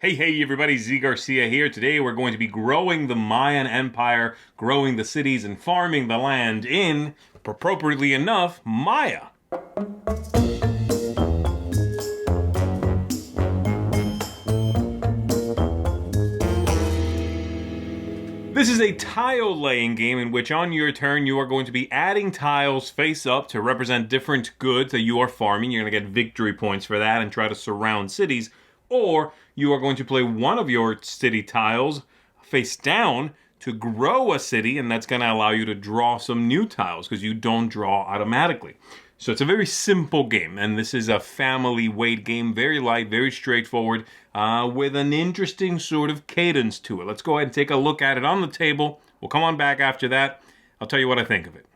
Hey everybody, Zee Garcia here. Today we're going to be growing the Mayan Empire, growing the cities and farming the land in, appropriately enough, Maya. This is a tile laying game in which on your turn you are going to be adding tiles face up to represent different goods that you are farming. You're going to get victory points for that and try to surround cities. Or you are going to play one of your city tiles face down to grow a city, and that's going to allow you to draw some new tiles because you don't draw automatically. So it's a very simple game, and this is a family weight game, very light, very straightforward, with an interesting sort of cadence to it. Let's go ahead and take a look at it on the table. We'll come on back after that. I'll tell you what I think of it.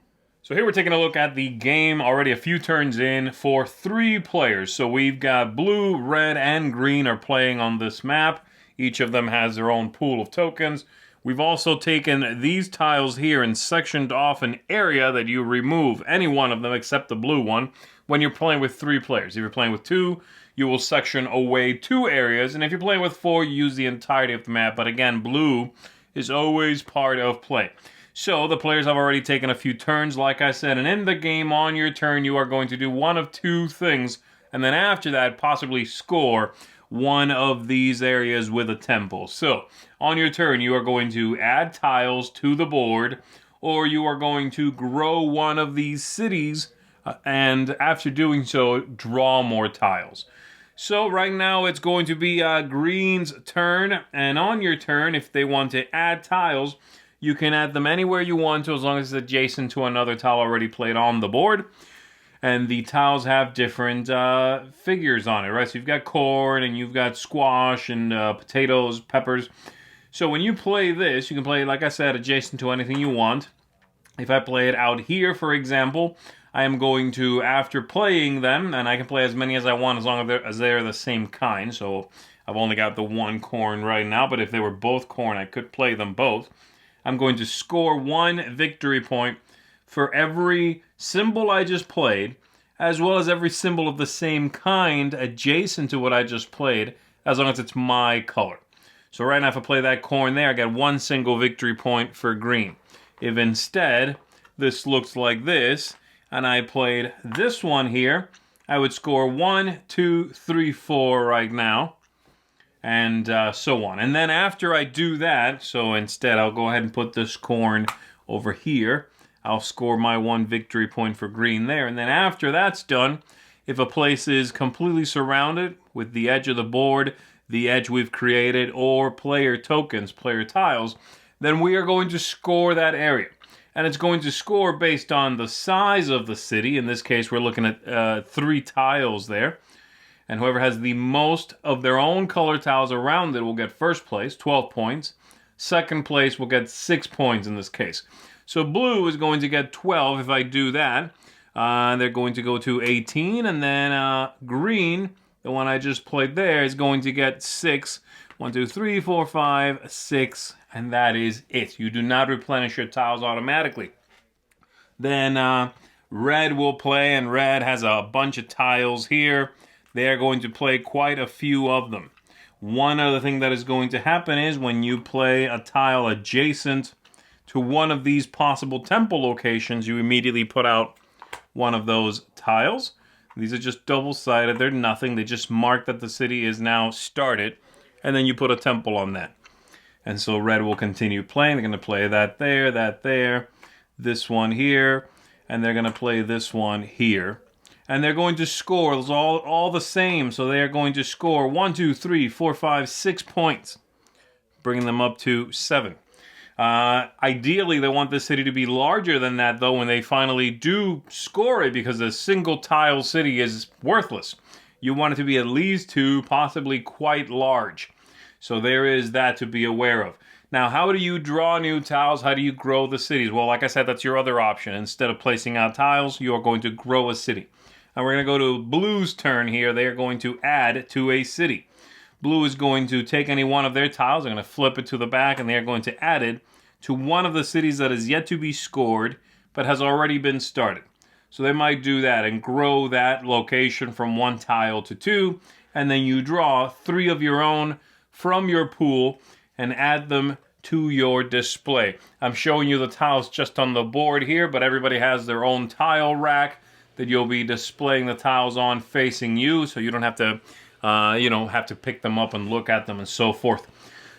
So here we're taking a look at the game, already a few turns in, for 3 players. So we've got blue, red, and green are playing on this map. Each of them has their own pool of tokens. We've also taken these tiles here and sectioned off an area that you remove any one of them except the blue one when you're playing with 3 players. If you're playing with 2, you will section away 2 areas, and if you're playing with 4, you use the entirety of the map. But again, blue is always part of play. So the players have already taken a few turns, like I said, and in the game on your turn, you are going to do one of 2 things, and then after that, possibly score one of these areas with a temple. So on your turn, you are going to add tiles to the board, or you are going to grow one of these cities, and after doing so, draw more tiles. So right now, it's going to be Green's turn, and on your turn, if they want to add tiles, you can add them anywhere you want to as long as it's adjacent to another tile already played on the board. And the tiles have different figures on it, right? So you've got corn, and you've got squash, and potatoes, peppers. So when you play this, you can play, like I said, adjacent to anything you want. If I play it out here, for example, I am going to, after playing them, and I can play as many as I want as long as they're the same kind. So I've only got the one corn right now, but if they were both corn, I could play them both. I'm going to score 1 victory point for every symbol I just played, as well as every symbol of the same kind adjacent to what I just played, as long as it's my color. So right now, if I play that corn there, I get 1 single victory point for green. If instead this looks like this, and I played this one here, I would score 1, 2, 3, 4 right now, and so on. And then after I do that, so instead I'll go ahead and put this corn over here. I'll score my 1 victory point for green there. And then after that's done, if a place is completely surrounded with the edge of the board, the edge we've created, or player tokens, player tiles, then we are going to score that area. And it's going to score based on the size of the city. In this case, we're looking at 3 tiles there. And whoever has the most of their own color tiles around it will get first place, 12 points. Second place will get 6 points in this case. So blue is going to get 12 if I do that. They're going to go to 18. And then green, the one I just played there, is going to get 6. 1, 2, 3, 4, 5, 6. And that is it. You do not replenish your tiles automatically. Then red will play, and red has a bunch of tiles here. They are going to play quite a few of them. One other thing that is going to happen is when you play a tile adjacent to one of these possible temple locations, you immediately put out one of those tiles. These are just double-sided. They're nothing. They just mark that the city is now started, and then you put a temple on that. And so red will continue playing. They're going to play that there, this one here, and they're going to play this one here. And they're going to score all the same. So they are going to score 1, 2, 3, 4, 5, 6 points, bringing them up to 7. Ideally, they want the city to be larger than that, though, when they finally do score it, because a single tile city is worthless. You want it to be at least 2, possibly quite large. So there is that to be aware of. Now, how do you draw new tiles? How do you grow the cities? Well, like I said, that's your other option. Instead of placing out tiles, you are going to grow a city. And we're going to go to blue's turn here. They are going to add to a city. Blue is going to take any one of their tiles. They're going to flip it to the back, and they are going to add it to one of the cities that is yet to be scored, but has already been started. So they might do that and grow that location from 1 tile to 2, and then you draw 3 of your own from your pool and add them to your display. I'm showing you the tiles just on the board here, but everybody has their own tile rack that you'll be displaying the tiles on facing you, so you don't have to, have to pick them up and look at them and so forth.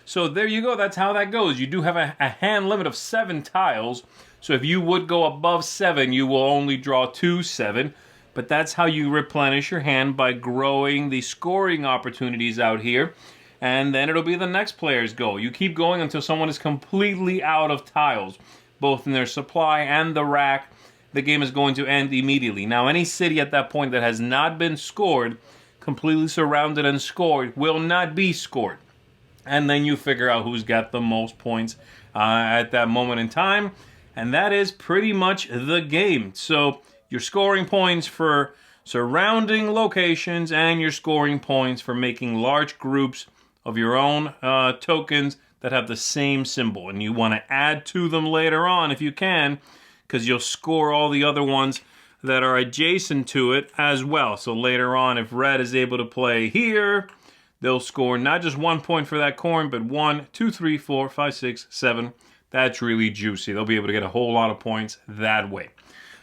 So there you go. That's how that goes. You do have a hand limit of 7 tiles. So if you would go above 7, you will only draw 2 7. But that's how you replenish your hand, by growing the scoring opportunities out here. And then it'll be the next player's go. You keep going until someone is completely out of tiles, both in their supply and the rack. The game is going to end immediately. Now, any city at that point that has not been scored, completely surrounded and scored, will not be scored. And then you figure out who's got the most points at that moment in time. And that is pretty much the game. So your scoring points for surrounding locations and your scoring points for making large groups of your own tokens that have the same symbol. And you want to add to them later on if you can, because you'll score all the other ones that are adjacent to it as well. So later on, if red is able to play here, they'll score not just 1 point for that coin, but 1, 2, 3, 4, 5, 6, 7. That's really juicy. They'll be able to get a whole lot of points that way.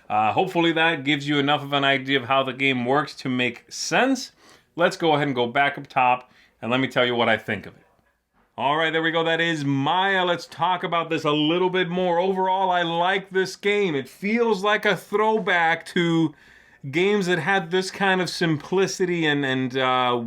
Hopefully that gives you enough of an idea of how the game works to make sense. Let's go ahead and go back up top, and let me tell you what I think of it. All right, there we go. That is Maya. Let's talk about this a little bit more. Overall, I like this game. It feels like a throwback to games that had this kind of simplicity and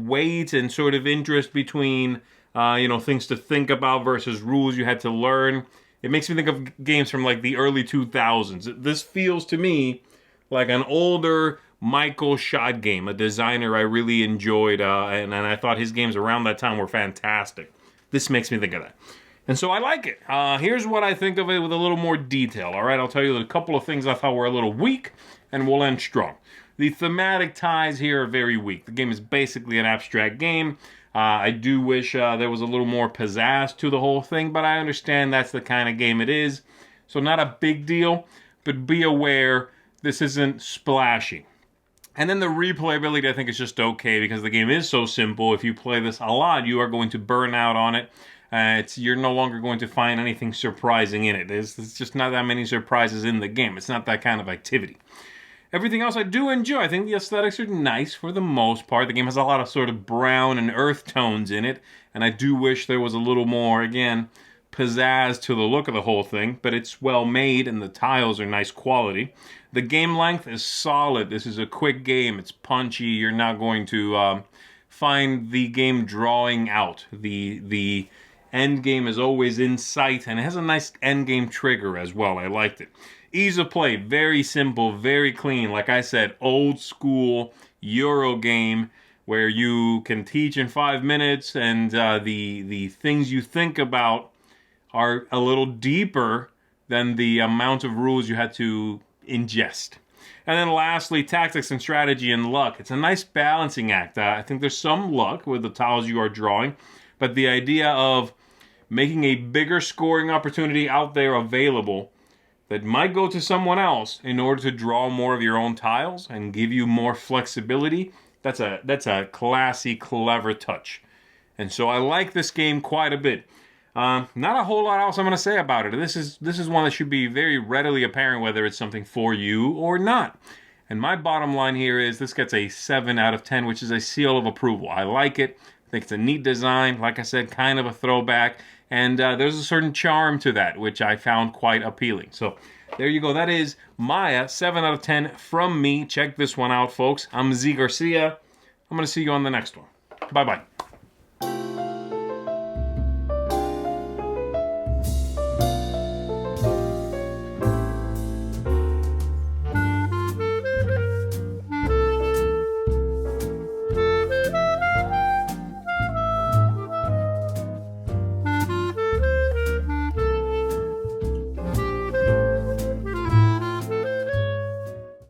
weight and sort of interest between, things to think about versus rules you had to learn. It makes me think of games from like the early 2000s. This feels to me like an older Michael Schott game, a designer I really enjoyed, and I thought his games around that time were fantastic. This makes me think of that. And so I like it. Here's what I think of it with a little more detail, all right? I'll tell you a couple of things I thought were a little weak, and we'll end strong. The thematic ties here are very weak. The game is basically an abstract game. I do wish there was a little more pizzazz to the whole thing, but I understand that's the kind of game it is. So not a big deal, but be aware this isn't splashy. And then the replayability, I think, is just okay because the game is so simple. If you play this a lot, you are going to burn out on it. You're no longer going to find anything surprising in it. There's just not that many surprises in the game. It's not that kind of activity. Everything else I do enjoy. I think the aesthetics are nice for the most part. The game has a lot of sort of brown and earth tones in it, and I do wish there was a little more, again, pizzazz to the look of the whole thing, but it's well made and the tiles are nice quality. The game length is solid. This is a quick game. It's punchy. You're not going to find the game drawing out. The end game is always in sight, and it has a nice end game trigger as well. I liked it. Ease of play, very simple, very clean. Like I said, old school Euro game where you can teach in 5 minutes, and the things you think about are a little deeper than the amount of rules you had to ingest. And then lastly, tactics and strategy and luck. It's a nice balancing act. I think there's some luck with the tiles you are drawing, but the idea of making a bigger scoring opportunity out there available that might go to someone else in order to draw more of your own tiles and give you more flexibility, that's a classy, clever touch. And so I like this game quite a bit. Not a whole lot else I'm going to say about it. This is one that should be very readily apparent whether it's something for you or not. And my bottom line here is this gets a 7 out of 10, which is a seal of approval. I like it. I think it's a neat design. Like I said, kind of a throwback. And there's a certain charm to that, which I found quite appealing. So there you go. That is Maya, 7 out of 10 from me. Check this one out, folks. I'm Zee Garcia. I'm going to see you on the next one. Bye-bye.